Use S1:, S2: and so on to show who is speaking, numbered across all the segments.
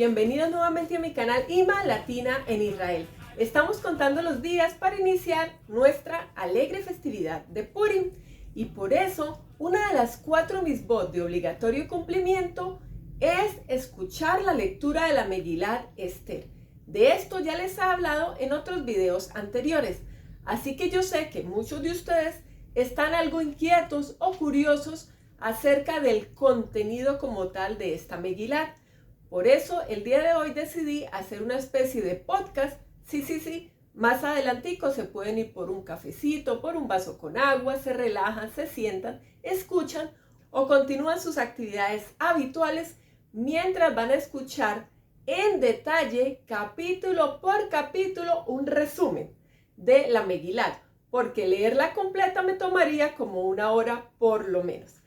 S1: Bienvenidos nuevamente a mi canal IMA Latina en Israel. Estamos contando los días para iniciar nuestra alegre festividad de Purim y por eso una de las 4 mitzvot de obligatorio cumplimiento es escuchar la lectura de la Megillat Esther. De esto ya les he hablado en otros videos anteriores, así que yo sé que muchos de ustedes están algo inquietos o curiosos acerca del contenido como tal de esta Megillat. Por eso el día de hoy decidí hacer una especie de podcast. Sí, más adelantico se pueden ir por un cafecito, por un vaso con agua, se relajan, se sientan, escuchan o continúan sus actividades habituales mientras van a escuchar en detalle, capítulo por capítulo, un resumen de la Megillat, porque leerla completa me tomaría como 1 hora por lo menos.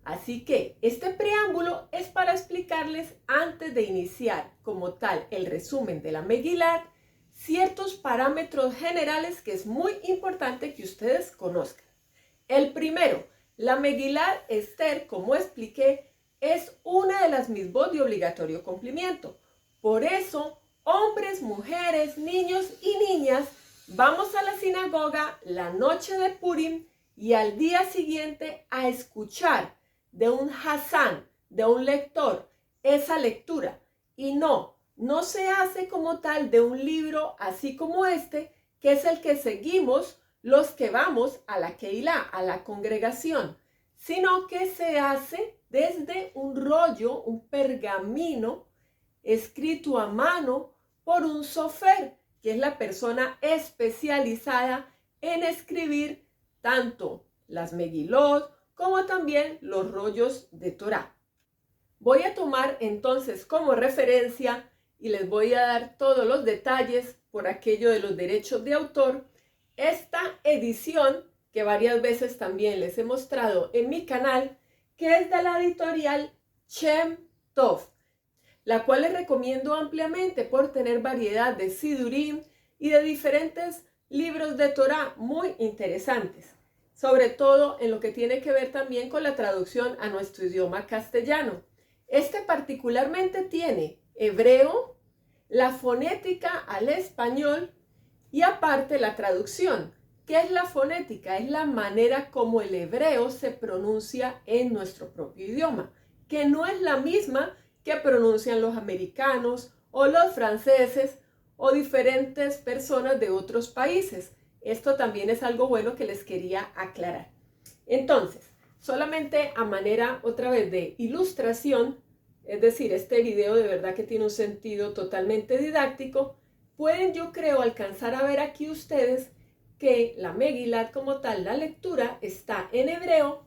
S1: Así que este preámbulo es para explicarles, antes de iniciar como tal el resumen de la Megillat, ciertos parámetros generales que es muy importante que ustedes conozcan. El primero, la Megillat Esther, como expliqué, es una de las mitzvot de obligatorio cumplimiento. Por eso, hombres, mujeres, niños y niñas, vamos a la sinagoga la noche de Purim y al día siguiente a escuchar de un Hazán, de un lector, esa lectura. Y no se hace como tal de un libro así como este, que es el que seguimos los que vamos a la Keilah, a la congregación, sino que se hace desde un rollo, un pergamino, escrito a mano por un sofer, que es la persona especializada en escribir tanto las Megilot como también los rollos de Torah. Voy a tomar entonces como referencia y les voy a dar todos los detalles por aquello de los derechos de autor, esta edición que varias veces también les he mostrado en mi canal, que es de la editorial Shem Tov, la cual les recomiendo ampliamente por tener variedad de sidurim y de diferentes libros de Torah muy interesantes, sobre todo en lo que tiene que ver también con la traducción a nuestro idioma castellano. Este particularmente tiene hebreo, la fonética al español y aparte la traducción. ¿Qué es la fonética? Es la manera como el hebreo se pronuncia en nuestro propio idioma, que no es la misma que pronuncian los americanos o los franceses o diferentes personas de otros países. Esto también es algo bueno que les quería aclarar. Entonces, solamente a manera otra vez de ilustración, es decir, este video de verdad que tiene un sentido totalmente didáctico, pueden, yo creo, alcanzar a ver aquí ustedes que la Megillat como tal, la lectura, está en hebreo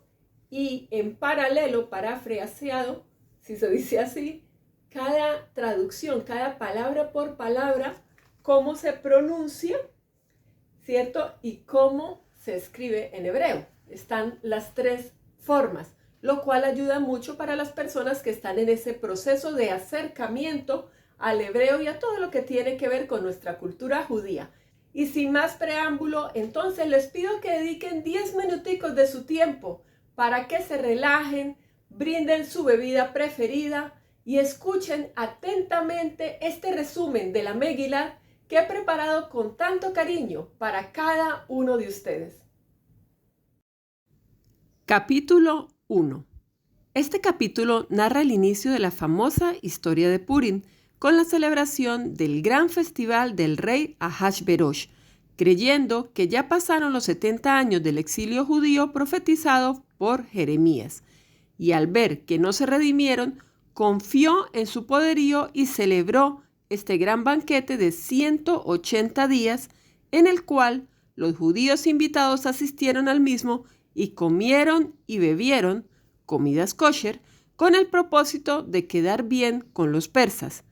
S1: y en paralelo, parafraseado, si se dice así, cada traducción, cada palabra por palabra, cómo se pronuncia, ¿cierto? Y cómo se escribe en hebreo. Están las 3 formas, lo cual ayuda mucho para las personas que están en ese proceso de acercamiento al hebreo y a todo lo que tiene que ver con nuestra cultura judía. Y sin más preámbulo, entonces les pido que dediquen 10 minuticos de su tiempo para que se relajen, brinden su bebida preferida y escuchen atentamente este resumen de la Megillat que he preparado con tanto cariño para cada uno de ustedes. Capítulo 1. Este capítulo narra el inicio de la famosa historia de Purim, con la celebración del gran festival del rey Ahasverosh, creyendo que ya pasaron los 70 años del exilio judío profetizado por Jeremías, y al ver que no se redimieron, confió en su poderío y celebró este gran banquete de 180 días, en el cual los judíos invitados asistieron al mismo y comieron y bebieron comidas kosher con el propósito de quedar bien con los persas.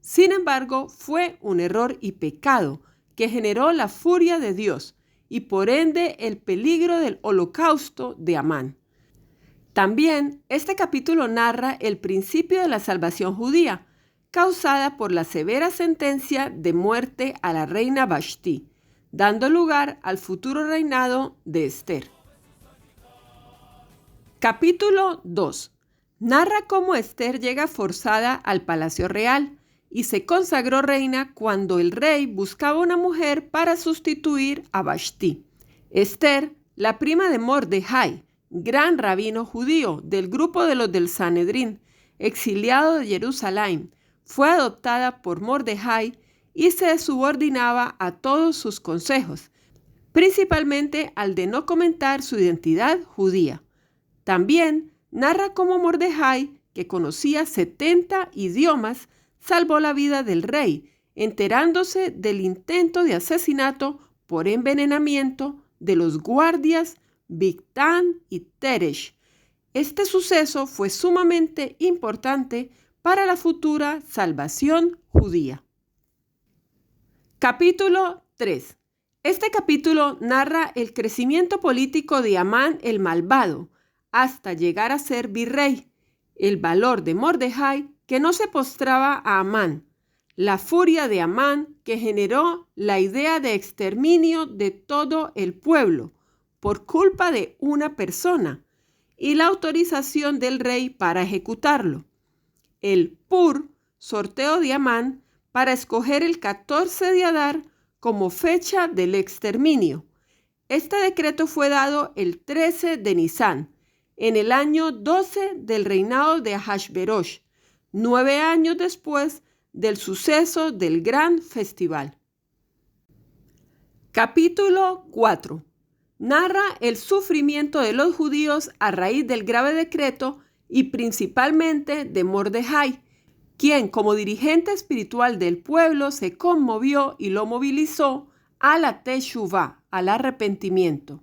S1: Sin embargo, fue un error y pecado que generó la furia de Dios y por ende el peligro del holocausto de Amán. También este capítulo narra el principio de la salvación judía, causada por la severa sentencia de muerte a la reina Vashti, dando lugar al futuro reinado de Esther. Capítulo 2. Narra cómo Esther llega forzada al palacio real y se consagró reina cuando el rey buscaba una mujer para sustituir a Vashti. Esther, la prima de Mordejai, gran rabino judío del grupo de los del Sanedrín, exiliado de Jerusalén, fue adoptada por Mordejai y se subordinaba a todos sus consejos, principalmente al de no comentar su identidad judía. También narra cómo Mordejai, que conocía 70 idiomas, salvó la vida del rey, enterándose del intento de asesinato por envenenamiento de los guardias Bigtán y Teresh. Este suceso fue sumamente importante para la futura salvación judía. Capítulo 3. Este capítulo narra el crecimiento político de Amán el malvado, hasta llegar a ser virrey, el valor de Mordejai, que no se postraba a Amán, la furia de Amán, que generó la idea de exterminio de todo el pueblo por culpa de una persona, y la autorización del rey para ejecutarlo. El Pur, sorteo de Amán, para escoger el 14 de Adar como fecha del exterminio. Este decreto fue dado el 13 de Nisán, en el año 12 del reinado de Ahasverosh, 9 años después del suceso del gran festival. Capítulo 4. Narra el sufrimiento de los judíos a raíz del grave decreto y principalmente de Mordejai, quien como dirigente espiritual del pueblo se conmovió y lo movilizó a la teshuvá, al arrepentimiento,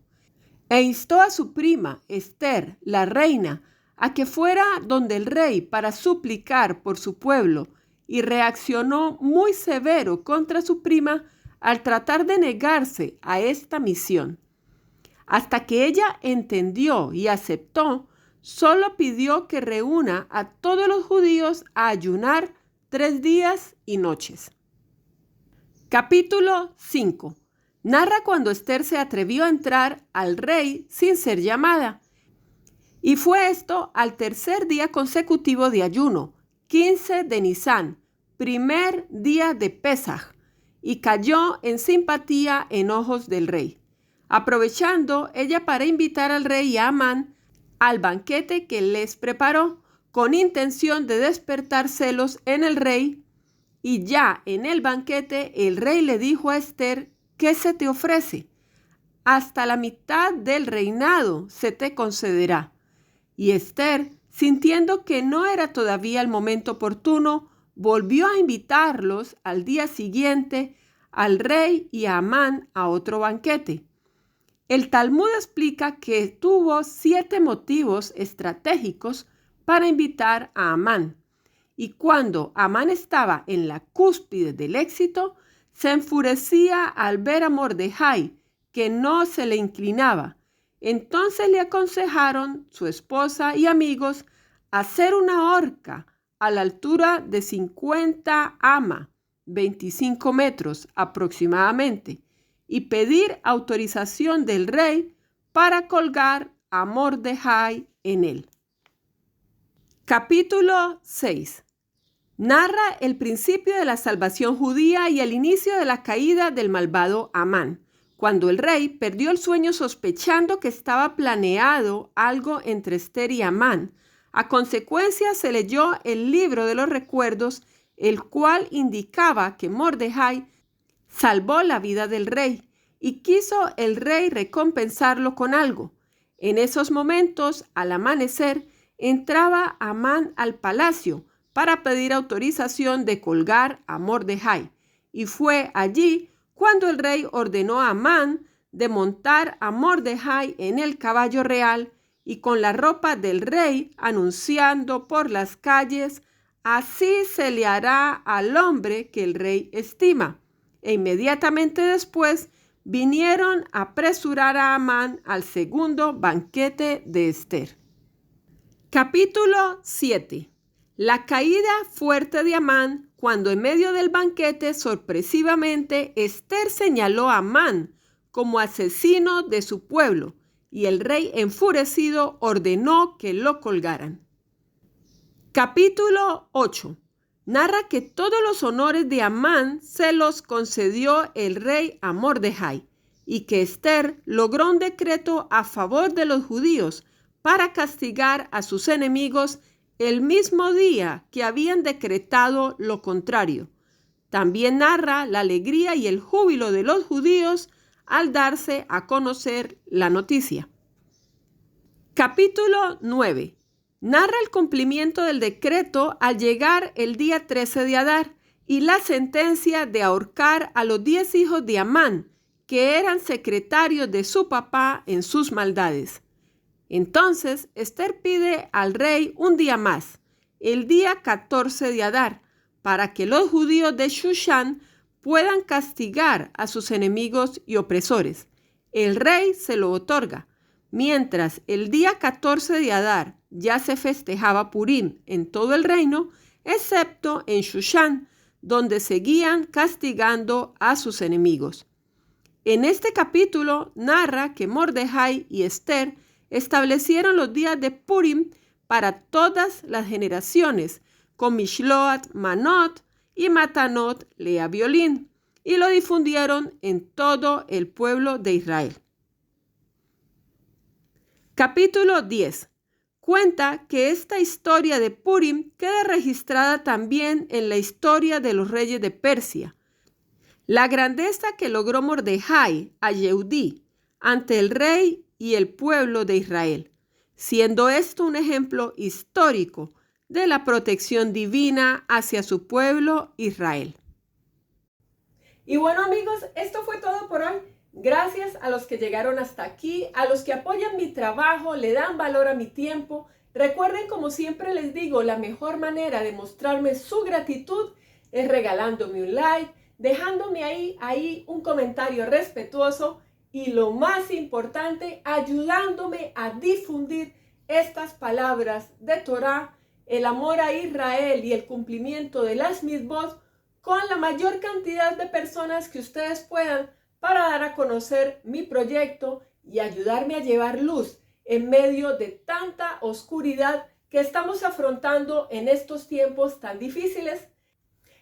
S1: e instó a su prima, Esther, la reina, a que fuera donde el rey para suplicar por su pueblo, y reaccionó muy severo contra su prima al tratar de negarse a esta misión. Hasta que ella entendió y aceptó, solo pidió que reúna a todos los judíos a ayunar 3 días y noches. Capítulo 5. Narra cuando Esther se atrevió a entrar al rey sin ser llamada. Y fue esto al tercer día consecutivo de ayuno, 15 de Nisán, primer día de Pesaj, y cayó en simpatía en ojos del rey, aprovechando ella para invitar al rey y a Amán al banquete que les preparó, con intención de despertar celos en el rey. Y ya en el banquete el rey le dijo a Esther: ¿qué se te ofrece? Hasta la mitad del reinado se te concederá. Y Esther, sintiendo que no era todavía el momento oportuno, volvió a invitarlos al día siguiente al rey y a Amán a otro banquete. El Talmud explica que tuvo 7 motivos estratégicos para invitar a Amán. Y cuando Amán estaba en la cúspide del éxito, se enfurecía al ver a Mordejai, que no se le inclinaba. Entonces le aconsejaron su esposa y amigos hacer una horca a la altura de 50 ama, 25 metros aproximadamente, y pedir autorización del rey para colgar a Mordejai en él. Capítulo 6. Narra el principio de la salvación judía y el inicio de la caída del malvado Amán, cuando el rey perdió el sueño sospechando que estaba planeado algo entre Esther y Amán. A consecuencia se leyó el libro de los recuerdos, el cual indicaba que Mordejai salvó la vida del rey y quiso el rey recompensarlo con algo. En esos momentos, al amanecer, entraba Amán al palacio para pedir autorización de colgar a Mordejai, y fue allí cuando el rey ordenó a Amán de montar a Mordejai en el caballo real y con la ropa del rey, anunciando por las calles: así se le hará al hombre que el rey estima. E inmediatamente después vinieron a apresurar a Amán al segundo banquete de Esther. Capítulo 7. La caída fuerte de Amán, cuando en medio del banquete sorpresivamente Esther señaló a Amán como asesino de su pueblo, y el rey enfurecido ordenó que lo colgaran. Capítulo 8. narra que todos los honores de Amán se los concedió el rey a Mordejai y que Esther logró un decreto a favor de los judíos para castigar a sus enemigos el mismo día que habían decretado lo contrario. También narra la alegría y el júbilo de los judíos al darse a conocer la noticia. Capítulo 9. Narra el cumplimiento del decreto al llegar el día 13 de Adar y la sentencia de ahorcar a los 10 hijos de Amán, que eran secretarios de su papá en sus maldades. Entonces Esther pide al rey un día más, el día 14 de Adar, para que los judíos de Shushan puedan castigar a sus enemigos y opresores. El rey se lo otorga. Mientras el día 14 de Adar ya se festejaba Purim en todo el reino, excepto en Shushan, donde seguían castigando a sus enemigos. En este capítulo narra que Mordejai y Esther establecieron los días de Purim para todas las generaciones, con Mishloat, Manot y Matanot, lea violín, y lo difundieron en todo el pueblo de Israel. Capítulo 10. Cuenta que esta historia de Purim queda registrada también en la historia de los reyes de Persia. La grandeza que logró Mordejai a Yehudí ante el rey y el pueblo de Israel, siendo esto un ejemplo histórico de la protección divina hacia su pueblo Israel. Y bueno, amigos, esto fue todo por hoy. Gracias a los que llegaron hasta aquí, a los que apoyan mi trabajo, le dan valor a mi tiempo. Recuerden, como siempre les digo, la mejor manera de mostrarme su gratitud es regalándome un like, dejándome ahí un comentario respetuoso y lo más importante, ayudándome a difundir estas palabras de Torah, el amor a Israel y el cumplimiento de las mitzvot con la mayor cantidad de personas que ustedes puedan, para dar a conocer mi proyecto y ayudarme a llevar luz en medio de tanta oscuridad que estamos afrontando en estos tiempos tan difíciles.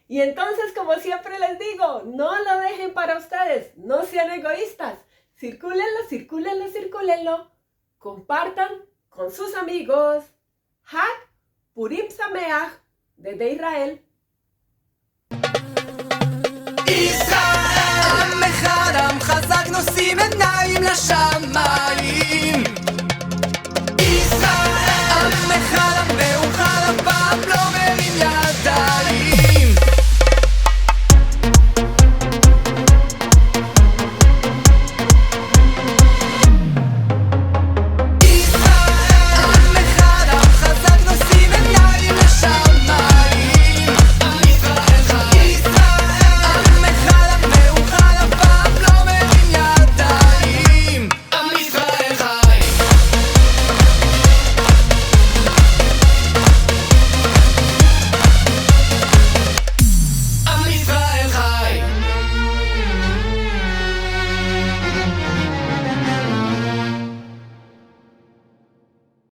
S1: Y entonces, como siempre les digo, no lo dejen para ustedes, no sean egoístas, circúlenlo, circúlenlo, circúlenlo, compartan con sus amigos. Hag Purim Sameach desde Israel.
S2: ישראל, עם אחד עם חזק נושאים עיניים לשמיים